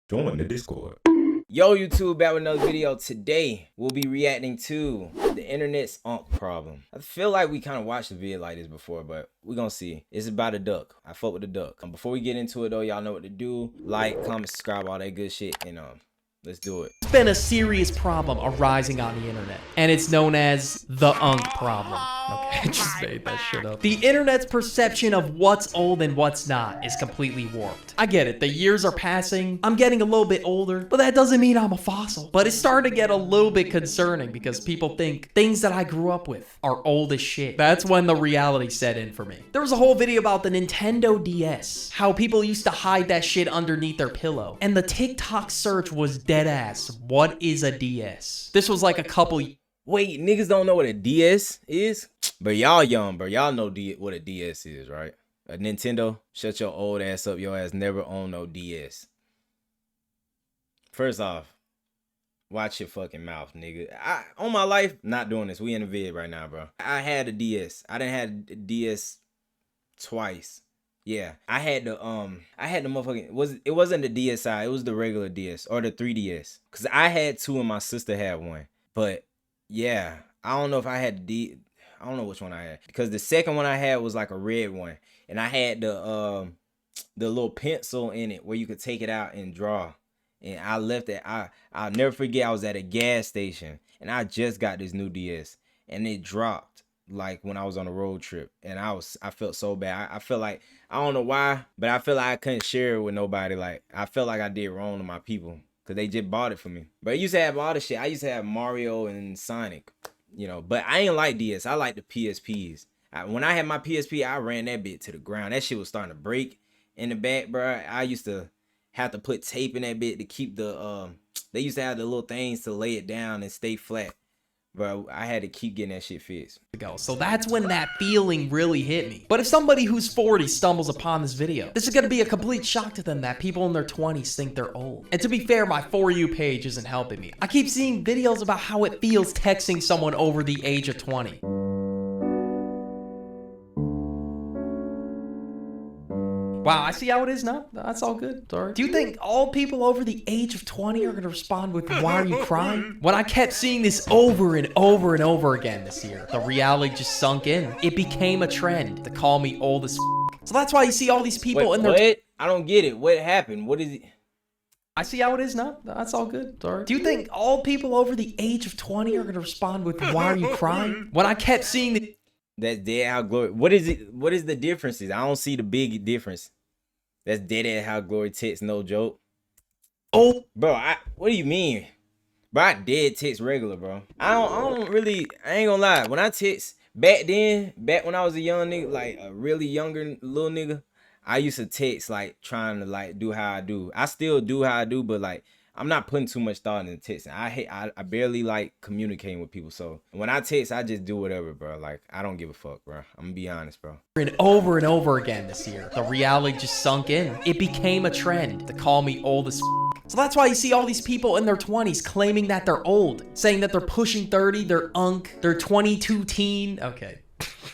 Join the Discord. Yo YouTube, back with another video. Today we'll be reacting to the internet's Unk problem. I feel like we kind of watched a video like this before, but we're gonna see. It's about a duck. I fuck with the duck. Before we get into it though, y'all know what to do. Like, comment, subscribe, all that good shit, and let's do it. There's been a serious problem arising on the internet, and it's known as the Unk problem. Okay, I just made that shit up. The internet's perception of what's old and what's not is completely warped. I get it, the years are passing, I'm getting a little bit older, but that doesn't mean I'm a fossil. But it's starting to get a little bit concerning because people think things that I grew up with are old as shit. That's when the reality set in for me. There was a whole video about the Nintendo DS, how people used to hide that shit underneath their pillow, and the TikTok search was dead ass. What is a DS? This was like a couple. Wait, niggas don't know what a DS is? But y'all young, bro. Y'all know what a DS is, right? A Nintendo? Shut your old ass up. Your ass never owned no DS. First off, watch your fucking mouth, nigga. On my life, not doing this. We in the vid right now, bro. I had a DS. I done had a DS twice. Yeah, I had the motherfucking, it wasn't the DSi, it was the regular DS or the 3DS. Cause I had two and my sister had one. But yeah, I don't know if I had I don't know which one I had. Because the second one I had was like a red one. And I had the little pencil in it where you could take it out and draw. And I left it. I'll never forget, I was at a gas station and I just got this new DS and it dropped like when I was on a road trip, and I felt so bad. I felt like, I don't know why, but I feel like I couldn't share it with nobody. Like, I felt like I did wrong to my people because they just bought it for me. But I used to have all the shit. I used to have Mario and Sonic, you know, but I ain't like DS. I like the PSPs. When I had my PSP, I ran that bit to the ground. That shit was starting to break in the back, bro. I used to have to put tape in that bit to keep the they used to have the little things to lay it down and stay flat. Bro, I had to keep getting that shit fixed. So that's when that feeling really hit me. But if somebody who's 40 stumbles upon this video, this is gonna be a complete shock to them that people in their 20s think they're old. And to be fair, my For You page isn't helping me. I keep seeing videos about how it feels texting someone over the age of 20. Wow, I see how it is now. That's all good. Sorry. Do you think all people over the age of 20 are going to respond with, "Why are you crying?" When I kept seeing this over and over and over again this year, the reality just sunk in. It became a trend to call me old as f***. So that's why you see all these people in their... What? I don't get it. What happened? What is it? I see how it is now. That's all good. Sorry. Do you think all people over the age of 20 are going to respond with, "Why are you crying?" When I kept seeing the... That's Dead How Glory. What is it? What is the differences? I don't see the big difference. That's Dead at How Glory text, no joke. Oh, bro, what do you mean? Bro, I dead text regular, bro. I ain't gonna lie. When I text back when I was a young nigga, like a really younger little nigga, I used to text like trying to like do how I do. I still do how I do, but like I'm not putting too much thought into texting. I barely like communicating with people. So when I text, I just do whatever, bro. Like, I don't give a fuck, bro. I'm gonna be honest, bro. And over again this year, the reality just sunk in. It became a trend to call me old as f***. So that's why you see all these people in their 20s claiming that they're old, saying that they're pushing 30, they're unk, they're 22 teen. Okay.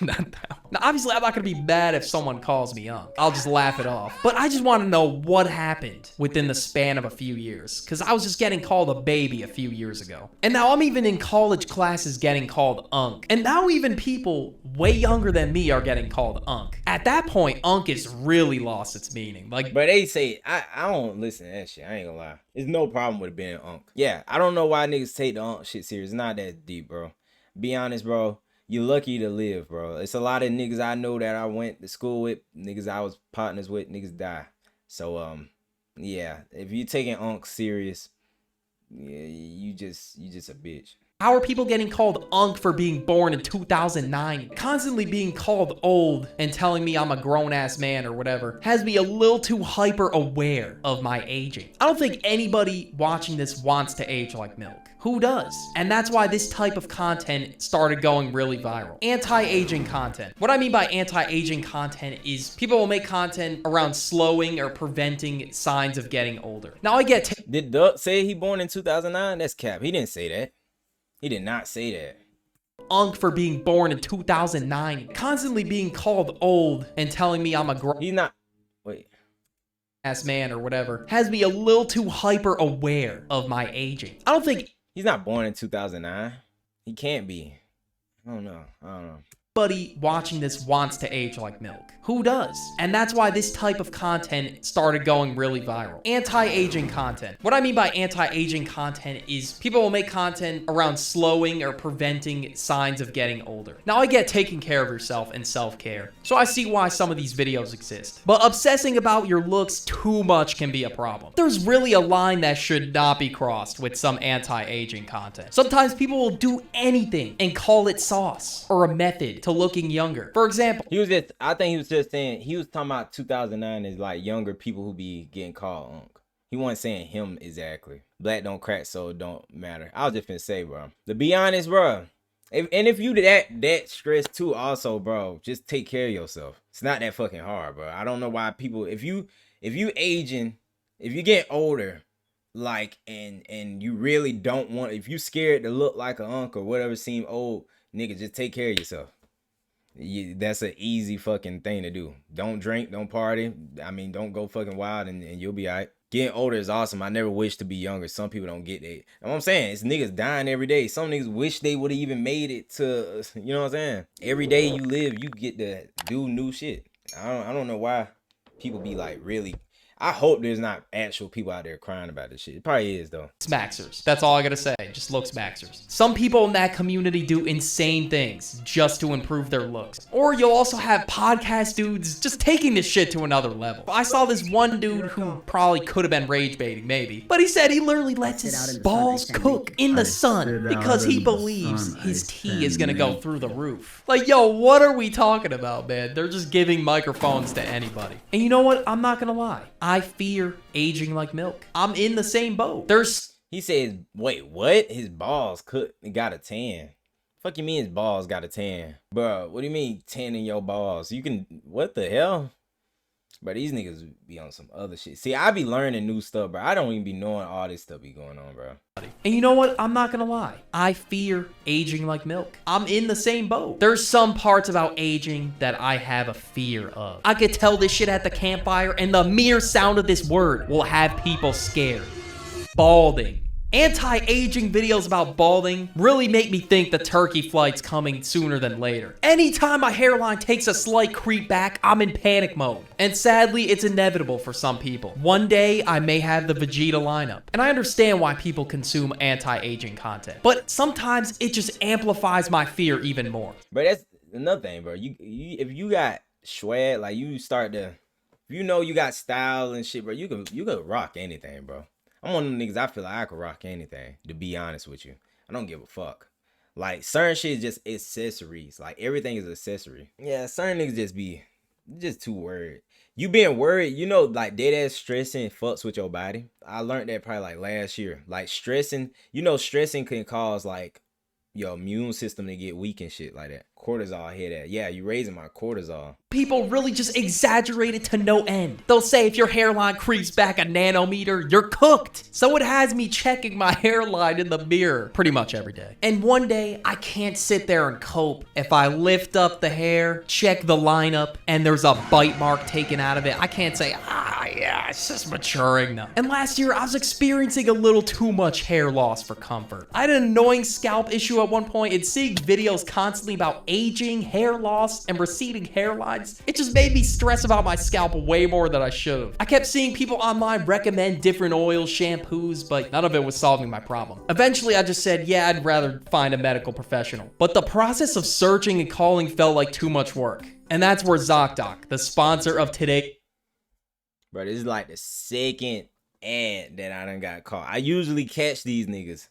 Not that. Now, obviously, I'm not gonna be mad if someone calls me unk. I'll just laugh it off. But I just want to know what happened within the span of a few years, because I was just getting called a baby a few years ago, and now I'm even in college classes getting called unk, and now even people way younger than me are getting called unk. At that point, unk has really lost its meaning. Like, but they say I don't listen to that shit. I ain't gonna lie. There's no problem with being unk. Yeah, I don't know why niggas take the unk shit serious. It's not that deep, bro. Be honest, bro. You're lucky to live, bro. It's a lot of niggas I know that I went to school with, niggas I was partners with, niggas die. So, yeah, if you taking unk serious, yeah, you just a bitch. How are people getting called unk for being born in 2009? Constantly being called old and telling me I'm a grown-ass man or whatever has me a little too hyper-aware of my aging. I don't think anybody watching this wants to age like milk. Who does? And that's why this type of content started going really viral. Anti-aging content. What I mean by anti-aging content is people will make content around slowing or preventing signs of getting older. Now I get... Did Duck say he born in 2009? That's cap. He didn't say that. He did not say that. Unk for being born in 2009, constantly being called old and telling me I'm a He's not. Wait. ass man or whatever has me a little too hyper aware of my aging. I don't think He's not born in 2009. He can't be. I don't know. anybody watching this wants to age like milk. Who does? And that's why this type of content started going really viral. Anti-aging content. What I mean by anti-aging content is people will make content around slowing or preventing signs of getting older. Now, I get taking care of yourself and self-care, so I see why some of these videos exist. But obsessing about your looks too much can be a problem. There's really a line that should not be crossed with some anti-aging content. Sometimes people will do anything and call it sauce or a method to looking younger. For example, I think he was just saying, he was talking about 2009 is like younger people who be getting called unk. He wasn't saying him exactly. Black don't crack, so it don't matter. I was just finna say, bro. To be honest, bro. If you that stressed too, also, bro, just take care of yourself. It's not that fucking hard, bro. I don't know why people, if you aging, if you get older, like, and you really don't want, if you scared to look like an unk or whatever seem old, nigga, just take care of yourself. That's an easy fucking thing to do. Don't drink, don't party. I mean, don't go fucking wild and you'll be all right. Getting older is awesome. I never wish to be younger. Some people don't get that. And what I'm saying, it's niggas dying every day. Some niggas wish they would have even made it to, you know what I'm saying? Every day you live, you get to do new shit. I don't know why people be like really. I hope there's not actual people out there crying about this shit. It probably is, though. Maxers. That's all I gotta say. Just looks maxers. Some people in that community do insane things just to improve their looks. Or you'll also have podcast dudes just taking this shit to another level. I saw this one dude who probably could have been rage baiting, maybe. But he said he literally lets his balls cook in the sun because he believes his tea is gonna go through the roof. Like, yo, what are we talking about, man? They're just giving microphones to anybody. And you know what? I'm not gonna lie. I fear aging like milk. I'm in the same boat. He says, wait, what? His balls got a tan. Fuck you mean his balls got a tan? Bro, what do you mean tanning your balls? You can, what the hell? Bro, these niggas be on some other shit. See, I be learning new stuff, bro. I don't even be knowing all this stuff be going on, bro. And you know what? I'm not gonna lie. I fear aging like milk. I'm in the same boat. There's some parts about aging that I have a fear of. I could tell this shit at the campfire, and the mere sound of this word will have people scared. Balding. Anti-aging videos about balding really make me think the turkey flight's coming sooner than later. Anytime my hairline takes a slight creep back, I'm in panic mode. And sadly, it's inevitable for some people. One day, I may have the Vegeta lineup. And I understand why people consume anti-aging content. But sometimes it just amplifies my fear even more. But that's another thing, bro. If you got swag, like you start to, if you know you got style and shit, bro, you could rock anything, bro. I'm one of them niggas, I feel like I could rock anything, to be honest with you. I don't give a fuck. Like, certain shit is just accessories. Like, everything is accessory. Yeah, certain niggas just too worried. You being worried, you know, like, dead ass stressing fucks with your body. I learned that probably, like, last year. Like, stressing, you know, stressing can cause, like, your immune system to get weak and shit like that. Cortisol, I hear that. Yeah, you raising my cortisol. People really just exaggerate it to no end. They'll say if your hairline creeps back a nanometer, you're cooked. So it has me checking my hairline in the mirror pretty much every day. And one day, I can't sit there and cope if I lift up the hair, check the lineup, and there's a bite mark taken out of it. I can't say, yeah, it's just maturing now. And last year, I was experiencing a little too much hair loss for comfort. I had an annoying scalp issue at one point, and seeing videos constantly about aging, hair loss, and receding hairlines, it just made me stress about my scalp way more than I should have. I kept seeing people online recommend different oils, shampoos, but none of it was solving my problem. Eventually, I just said, yeah, I'd rather find a medical professional. But the process of searching and calling felt like too much work. And that's where ZocDoc, the sponsor of today. Bro, this is like the second ad that I done got caught. I usually catch these niggas.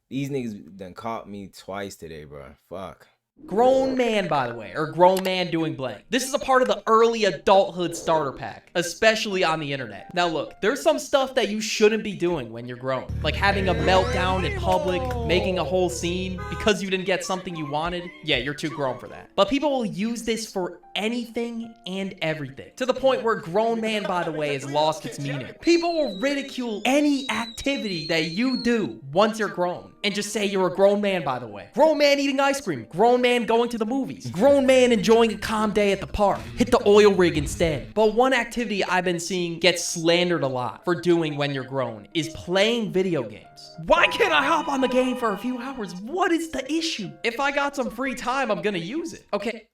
These niggas done caught me twice today, bro. Fuck. Grown man, by the way, or grown man doing blank. This is a part of the early adulthood starter pack, especially on the internet. Now look, there's some stuff that you shouldn't be doing when you're grown, like having a meltdown in public, making a whole scene because you didn't get something you wanted. Yeah, you're too grown for that. But people will use this for anything and everything. To the point where grown man, by the way, has lost its meaning. People will ridicule any activity that you do once you're grown and just say you're a grown man, by the way. Grown man eating ice cream. Grown man going to the movies. Grown man enjoying a calm day at the park. Hit the oil rig instead. But one activity I've been seeing get slandered a lot for doing when you're grown is playing video games. Why can't I hop on the game for a few hours? What is the issue? If I got some free time, I'm gonna use it. Okay.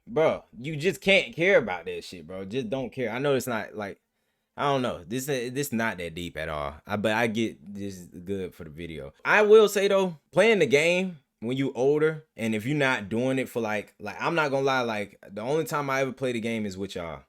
Bro, you just can't care about that shit, bro. Just don't care. I know it's not like, I don't know. This not that deep at all. But I get this is good for the video. I will say though, playing the game when you older and if you're not doing it for like I'm not gonna lie, like the only time I ever play the game is with y'all.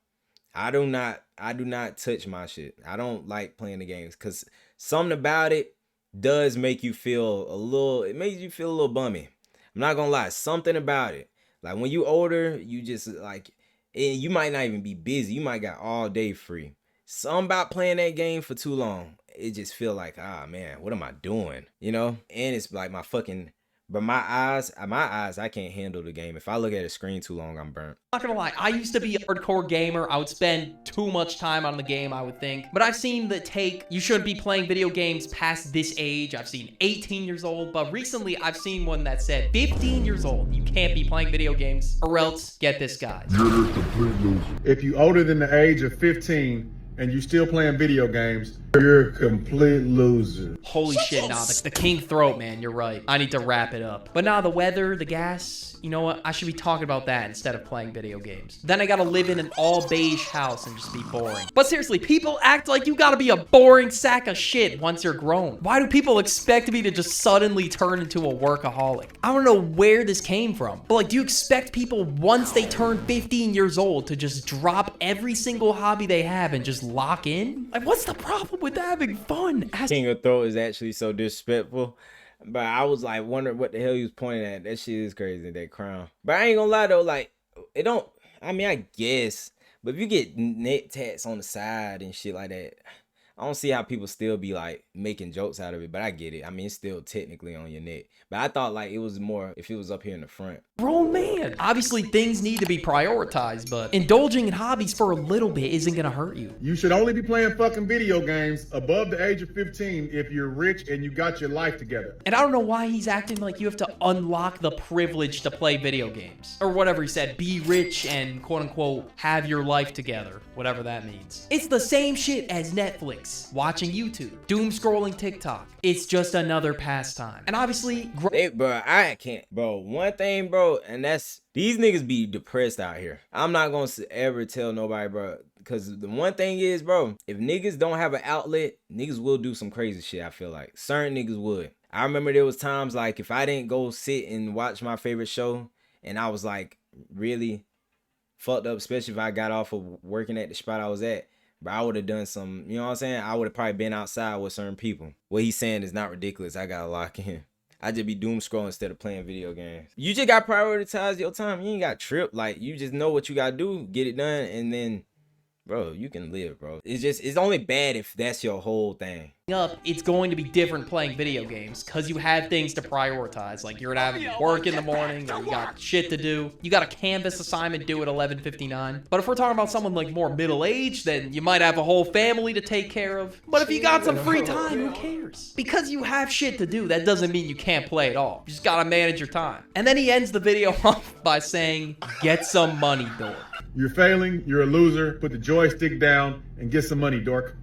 I do not touch my shit. I don't like playing the games because something about it does make you feel it makes you feel a little bummy. I'm not gonna lie, something about it. Like when you older, you just like, you might not even be busy. You might got all day free. Something about playing that game for too long, it just feel like, ah man, what am I doing? You know? And it's like my eyes, I can't handle the game. If I look at a screen too long, I'm burnt. Not gonna lie, I used to be a hardcore gamer. I would spend too much time on the game, I would think. But I've seen you shouldn't be playing video games past this age. I've seen 18 years old, but recently I've seen one that said 15 years old. You can't be playing video games or else, get this, guys. You're a complete loser. If you older than the age of 15 and you still playing video games, you're a complete loser. Holy shit, nah, the king throat, man, you're right. I need to wrap it up. But nah, the weather, the gas, you know what? I should be talking about that instead of playing video games. Then I gotta live in an all beige house and just be boring. But seriously, people act like you gotta be a boring sack of shit once you're grown. Why do people expect me to just suddenly turn into a workaholic? I don't know where this came from, but like, do you expect people once they turn 15 years old to just drop every single hobby they have and just lock in? Like, what's the problem with having fun? King of Throat is actually so disrespectful. But I was like wondering what the hell he was pointing at. That shit is crazy, that crown. But I ain't gonna lie though, like it don't, I mean, I guess, but if you get neck tats on the side and shit like that, I don't see how people still be like making jokes out of it, but I get it. I mean, it's still technically on your neck. But I thought like it was more if it was up here in the front. Grown man. Obviously, things need to be prioritized, but indulging in hobbies for a little bit isn't gonna hurt you. You should only be playing fucking video games above the age of 15 if you're rich and you got your life together. And I don't know why he's acting like you have to unlock the privilege to play video games. Or whatever he said, be rich and quote unquote have your life together. Whatever that means. It's the same shit as Netflix, watching YouTube, doom scrolling TikTok. It's just another pastime. And obviously, bro, I can't. Bro, one thing, bro, and that's, these niggas be depressed out here. I'm not gonna ever tell nobody, bro, because the one thing is, bro, if niggas don't have an outlet, niggas will do some crazy shit, I feel like. Certain niggas would. I remember there was times like if I didn't go sit and watch my favorite show and I was like really fucked up, especially if I got off of working at the spot I was at, but I would have done some, you know what I'm saying? I would have probably been outside with certain people. What he's saying is not ridiculous. I gotta lock in. I just be doom scrolling instead of playing video games. You just got to prioritize your time. You ain't got tripped. Like, you just know what you got to do, get it done, and then, bro, you can live, bro. It's only bad if that's your whole thing. It's going to be different playing video games because you have things to prioritize. Like you're gonna have work in the morning, or you got shit to do. You got a Canvas assignment due at 11:59. But if we're talking about someone like more middle-aged, then you might have a whole family to take care of. But if you got some free time, who cares? Because you have shit to do, that doesn't mean you can't play at all. You just gotta manage your time. And then he ends the video off by saying, "Get some money, dork." You're failing, you're a loser, put the joystick down and get some money, dork.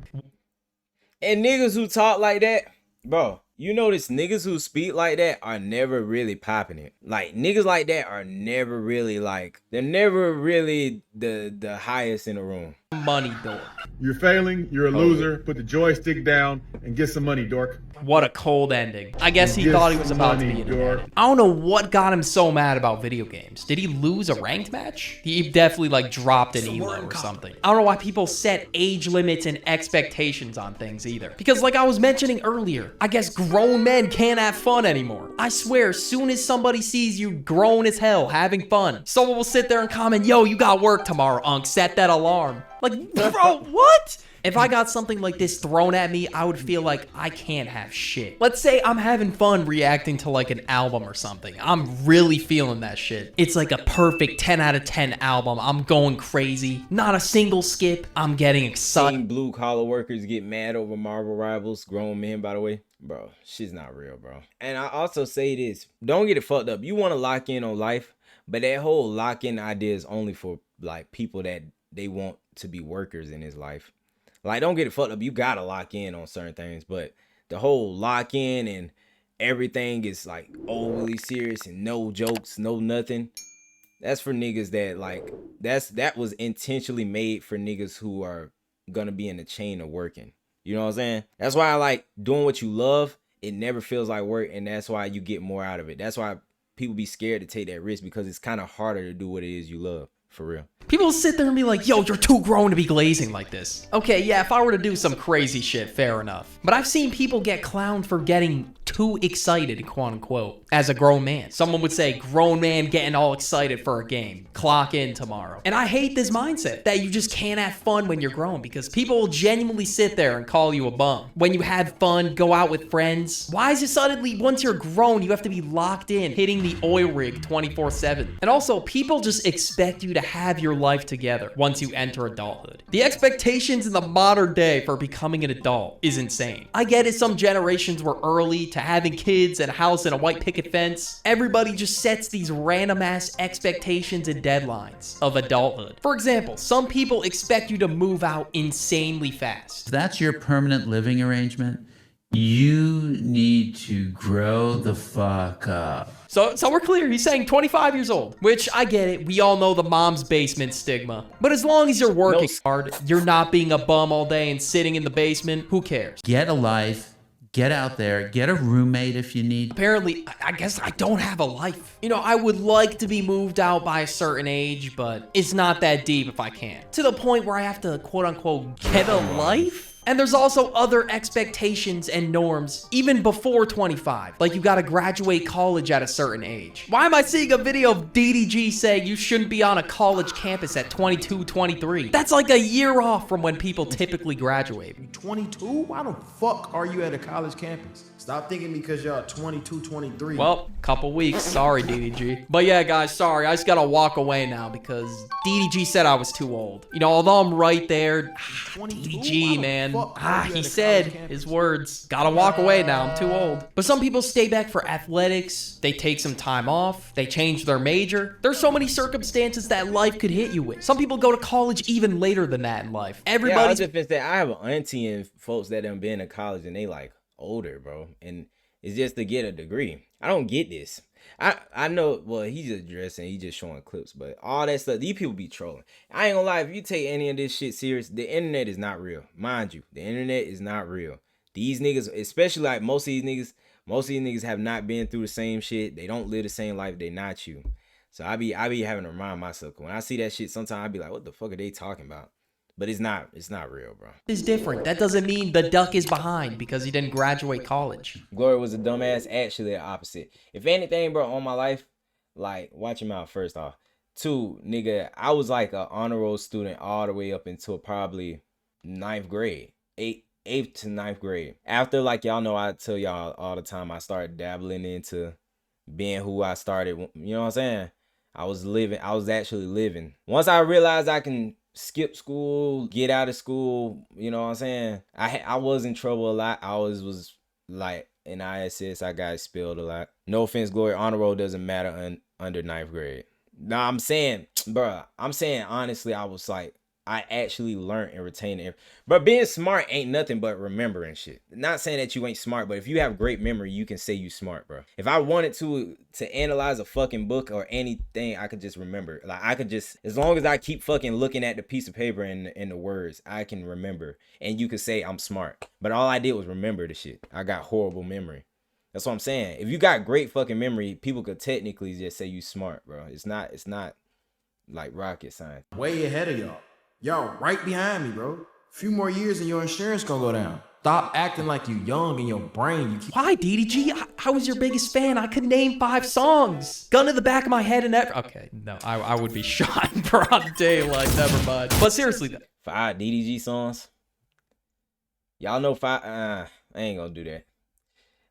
And niggas who talk like that, bro, you notice niggas who speak like that are never really popping it. Like, niggas like that are never really like, they're never really the highest in the room. Money, dork. You're failing, you're a loser, put the joystick down and get some money, dork. What a cold ending. I guess he thought he was about to be in it. I don't know what got him so mad about video games. Did he lose a ranked match? He definitely like dropped an elo or something. I don't know why people set age limits and expectations on things either. Because like I was mentioning earlier, I guess grown men can't have fun anymore. I swear, as soon as somebody sees you grown as hell having fun, someone will sit there and comment, "Yo, you got work tomorrow, Unc. Set that alarm." Like, bro, what? If I got something like this thrown at me, I would feel like I can't have shit. Let's say I'm having fun reacting to like an album or something. I'm really feeling that shit. It's like a perfect 10 out of 10 album. I'm going crazy. Not a single skip. I'm getting excited. Seeing blue collar workers get mad over Marvel Rivals, grown men, by the way. Bro, shit's not real, bro. And I also say this, don't get it fucked up. You want to lock in on life, but that whole lock-in idea is only for like people that they want to be workers in his life. Like, don't get it fucked up. You gotta lock in on certain things, but the whole lock in and everything is like overly serious and no jokes, no nothing. That's for niggas that like, that was intentionally made for niggas who are gonna be in the chain of working. You know what I'm saying? That's why I like doing what you love. It never feels like work, and that's why you get more out of it. That's why people be scared to take that risk, because it's kind of harder to do what it is you love. For real. People sit there and be like, yo, you're too grown to be glazing like this. Okay, yeah, if I were to do some crazy shit, fair enough. But I've seen people get clowned for getting too excited, quote unquote, as a grown man. Someone would say, grown man getting all excited for a game. Clock in tomorrow. And I hate this mindset that you just can't have fun when you're grown, because people will genuinely sit there and call you a bum. When you have fun, go out with friends. Why is it suddenly, once you're grown, you have to be locked in, hitting the oil rig 24/7? And also, people just expect you to have your life together once you enter adulthood. The expectations in the modern day for becoming an adult is insane. I get it, some generations were early to having kids and a house and a white picket fence. Everybody just sets these random ass expectations and deadlines of adulthood. For example, some people expect you to move out insanely fast. If that's your permanent living arrangement, you need to grow the fuck up. So we're clear, he's saying 25 years old, which I get it. We all know the mom's basement stigma. But as long as you're working hard, you're not being a bum all day and sitting in the basement, who cares? Get a life, get out there, get a roommate if you need. Apparently, I guess I don't have a life. You know, I would like to be moved out by a certain age, but it's not that deep if I can. To the point where I have to, quote unquote, get a life? And there's also other expectations and norms even before 25. Like, you gotta graduate college at a certain age. Why am I seeing a video of DDG saying you shouldn't be on a college campus at 22, 23? That's like a year off from when people typically graduate. 22? Why the fuck are you at a college campus? Stop thinking because y'all 22, 23. Well, couple weeks. Sorry, DDG. But yeah, guys, sorry. I just gotta walk away now because DDG said I was too old. You know, although I'm right there, DDG, man. He said his words. Gotta walk away now. I'm too old. But some people stay back for athletics. They take some time off. They change their major. There's so many circumstances that life could hit you with. Some people go to college even later than that in life. Everybody's... I have an auntie and folks that done been to college and they like older, bro. And it's just to get a degree. I don't get this. I know, well, he's just dressing, he's just showing clips, but all that stuff, these people be trolling. I ain't gonna lie, if you take any of this shit serious, the internet is not real. Mind you, the internet is not real. These niggas, especially like most of these niggas have not been through the same shit. They don't live the same life. They not you. So I be having to remind myself, when I see that shit, sometimes I be like, what the fuck are they talking about? But it's not real, bro. It's different. That doesn't mean the duck is behind because he didn't graduate college. Glory was a dumbass. Actually, the opposite. If anything, bro, on my life, like, watch him out first off. 2, nigga, I was like an honor roll student all the way up until probably 9th grade. 8th to 9th grade. After, like, y'all know, I tell y'all all the time, I started dabbling into being who I started. You know what I'm saying? I was actually living. Once I realized I can skip school, get out of school, you know what I'm saying? I was in trouble a lot. I always was like in ISS, I got expelled a lot. No offense, Glory, honor roll doesn't matter under 9th grade. No, I'm saying, bro, honestly, I was like, I actually learned and retained it. But being smart ain't nothing but remembering shit. Not saying that you ain't smart, but if you have great memory, you can say you smart, bro. If I wanted to analyze a fucking book or anything, I could just remember. Like, I could just, as long as I keep fucking looking at the piece of paper and the words, I can remember. And you could say I'm smart. But all I did was remember the shit. I got horrible memory. That's what I'm saying. If you got great fucking memory, people could technically just say you smart, bro. It's not like rocket science. Way ahead of y'all. Y'all right behind me, bro. Few more years and your insurance gonna go down. Stop acting like you young in your brain. Why, DDG? I was your biggest fan. I could name 5 songs. Gun to the back of my head and okay, no, I would be shot in broad daylight. Never mind. But seriously, 5 DDG songs? Y'all know I ain't gonna do that.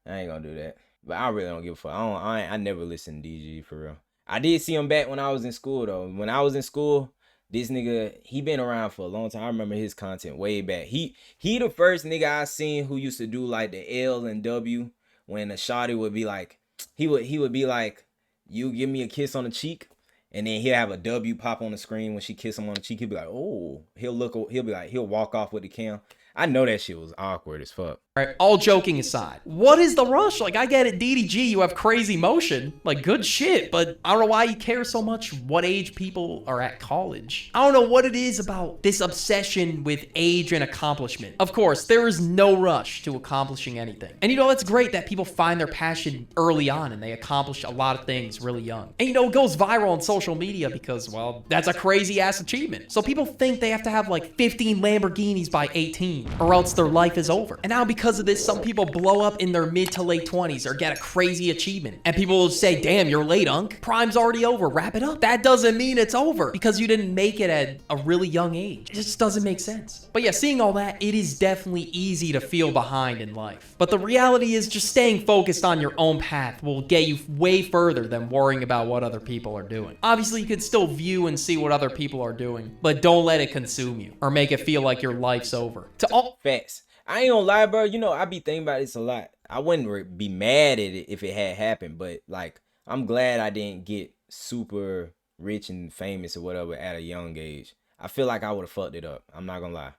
I ain't gonna do that. But I really don't give a fuck. I never listened to DG for real. I did see him back when I was in school though. When I was in school, this nigga, he been around for a long time. I remember his content way back. He the first nigga I seen who used to do like the L and W when a shawty would be like, he would be like, you give me a kiss on the cheek, and then he'll have a W pop on the screen when she kiss him on the cheek. He'll be like, oh, he'll walk off with the cam. I know that shit was awkward as fuck. Right, all joking aside, what is the rush? Like, I get it, DDG, you have crazy motion. Like, good shit, but I don't know why you care so much what age people are at college. I don't know what it is about this obsession with age and accomplishment. Of course, there is no rush to accomplishing anything. And you know, it's great that people find their passion early on and they accomplish a lot of things really young. And you know, it goes viral on social media because, well, that's a crazy ass achievement. So people think they have to have like 15 Lamborghinis by 18 or else their life is over. And now because of this, some people blow up in their mid to late 20s or get a crazy achievement. And people will say, damn, you're late, Unk. Prime's already over. Wrap it up. That doesn't mean it's over because you didn't make it at a really young age. It just doesn't make sense. But yeah, seeing all that, it is definitely easy to feel behind in life. But the reality is just staying focused on your own path will get you way further than worrying about what other people are doing. Obviously, you can still view and see what other people are doing, but don't let it consume you or make it feel like your life's over. To all Facts. I ain't gonna lie, bro. You know, I be thinking about this a lot. I wouldn't be mad at it if it had happened, but like, I'm glad I didn't get super rich and famous or whatever at a young age. I feel like I would have fucked it up. I'm not gonna lie.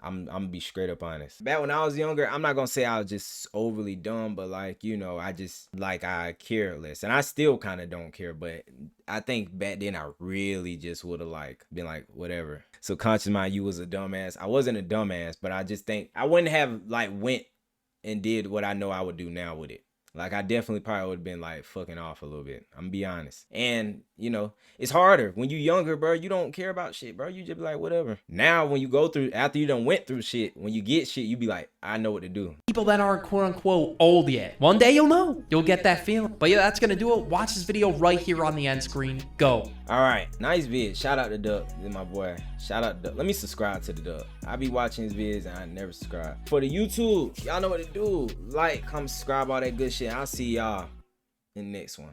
I'm gonna be straight up honest. Back when I was younger, I'm not gonna say I was just overly dumb, but like, you know, I just like I care less, and I still kind of don't care. But I think back then I really just would have like been like whatever. So conscious mind, you was a dumbass. I wasn't a dumbass, but I just think I wouldn't have like went and did what I know I would do now with it. Like, I definitely probably would have been like fucking off a little bit. I'm gonna be honest. And you know, it's harder when you younger, bro. You don't care about shit, bro. You just be like, whatever. Now, when you go through, after you done went through shit, when you get shit, you be like, I know what to do. people that aren't quote unquote old yet. One day you'll know. You'll get that feeling. But yeah, that's gonna do it. Watch this video right here on the end screen. Go. All right, nice vid. Shout out to Duck, this is my boy. Shout out to Duck. Let me subscribe to the Duck. I be watching his vids and I never subscribe. For the YouTube, y'all know what to do. Like, comment, subscribe, all that good shit. I'll see y'all in the next one.